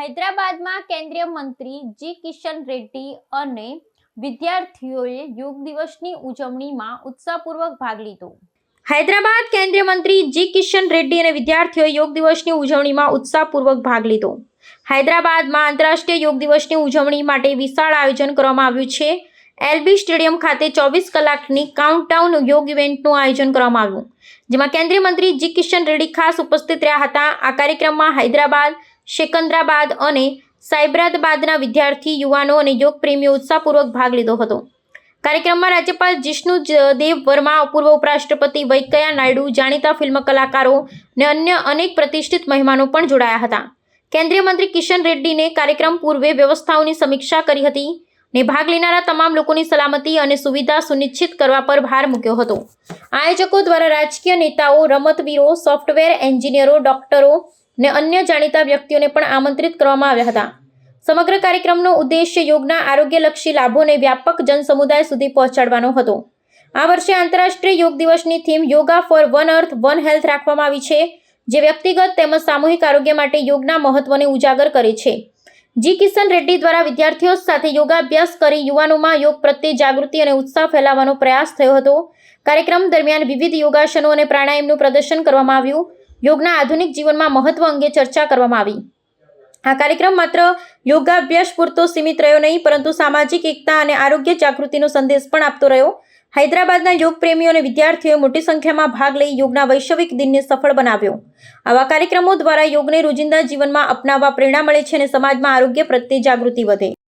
હૈદરાબાદમાં કેન્દ્રીય મંત્રી જી કિશન રેડ્ડી અને વિદ્યાર્થીઓએ યોગ દિવસની ઉજવણીમાં ઉત્સાહપૂર્વક ભાગ લીધો। હૈદરાબાદ કેન્દ્રીય મંત્રી જી કિશન રેડ્ડી અને વિદ્યાર્થીઓએ યોગ દિવસની ઉજવણીમાં ઉત્સાહપૂર્વક ભાગ લીધો। હૈદરાબાદમાં આંતરરાષ્ટ્રીય યોગ દિવસની ઉજવણી માટે વિશાળ આયોજન કરવામાં આવ્યું છે। એલબી સ્ટેડિયમ ખાતે 24 કલાકની કાઉન્ટડાઉન યોગ ઇવેન્ટનું આયોજન કરવામાં આવ્યું, જેમાં કેન્દ્રીય મંત્રી જી કિશન રેડ્ડી ખાસ ઉપસ્થિત રહ્યા હતા। આ કાર્યક્રમમાં હૈદરાબાદ, સિકંદરાબાદ અને સાયબરાબાદના વિદ્યાર્થી, યુવાનો અને યોગ પ્રેમીઓ ઉત્સાહપૂર્વક ભાગ લીધો હતો। કાર્યક્રમમાં રાજ્યપાલ જિષ્ણુ દેવ વર્મા, પૂર્વ ઉપરાષ્ટ્રપતિ વેંકૈયા નાયડુ, જાણીતા ફિલ્મ કલાકારો અને અન્ય અનેક પ્રતિષ્ઠિત મહેમાનો પણ જોડાયા હતા। કેન્દ્રીય મંત્રી કિશન રેડ્ડીને કાર્યક્રમ પૂર્વે વ્યવસ્થાઓની સમીક્ષા કરી હતી ને ભાગ લેનારા તમામ લોકોની સલામતી અને સુવિધા સુનિશ્ચિત કરવા પર ભાર મૂક્યો હતો। આયોજકો દ્વારા રાજકીય નેતાઓ, રમતવીરો, સોફ્ટવેર એન્જિનિયરો, ડોક્ટરો ને અન્ય જાણીતા વ્યક્તિઓને પણ આમંત્રિત કરવામાં આવ્યા હતા। સમગ્ર કાર્યક્રમનો ઉદ્દેશ્ય યોગના આરોગ્યલક્ષી લાભોને વ્યાપક જનસમુદાય સુધી પહોંચાડવાનો હતો। આ વર્ષે આંતરરાષ્ટ્રીય યોગ દિવસની થીમ yoga for one earth one health રાખવામાં આવી છે, જે વ્યક્તિગત તેમજ સામૂહિક આરોગ્ય માટે યોગના મહત્વને ઉજાગર કરે છે। જી કિશન રેડ્ડી દ્વારા વિદ્યાર્થીઓ સાથે યોગાભ્યાસ કરી યુવાનોમાં યોગ પ્રત્યે જાગૃતિ અને ઉત્સાહ ફેલાવવાનો પ્રયાસ થયો હતો। કાર્યક્રમ દરમિયાન વિવિધ યોગાસનો અને પ્રાણાયામનું પ્રદર્શન કરવામાં આવ્યું। યોગના આધુનિક જીવનમાં મહત્વ અંગે ચર્ચા કરવામાં આવી। આ કાર્યક્રમ માત્ર યોગાભ્યાસ પૂરતો સીમિત રહ્યો નહીં, પરંતુ સામાજિક એકતા અને આરોગ્ય જાગૃતિનો સંદેશ પણ આપતો રહ્યો। હૈદરાબાદના યોગ પ્રેમીઓ અને વિદ્યાર્થીઓએ મોટી સંખ્યામાં ભાગ લઈ યોગના વૈશ્વિક દિનને સફળ બનાવ્યો। આવા કાર્યક્રમો દ્વારા યોગને રોજિંદા જીવનમાં અપનાવવા પ્રેરણા મળે છે અને સમાજમાં આરોગ્ય પ્રત્યે જાગૃતિ વધે।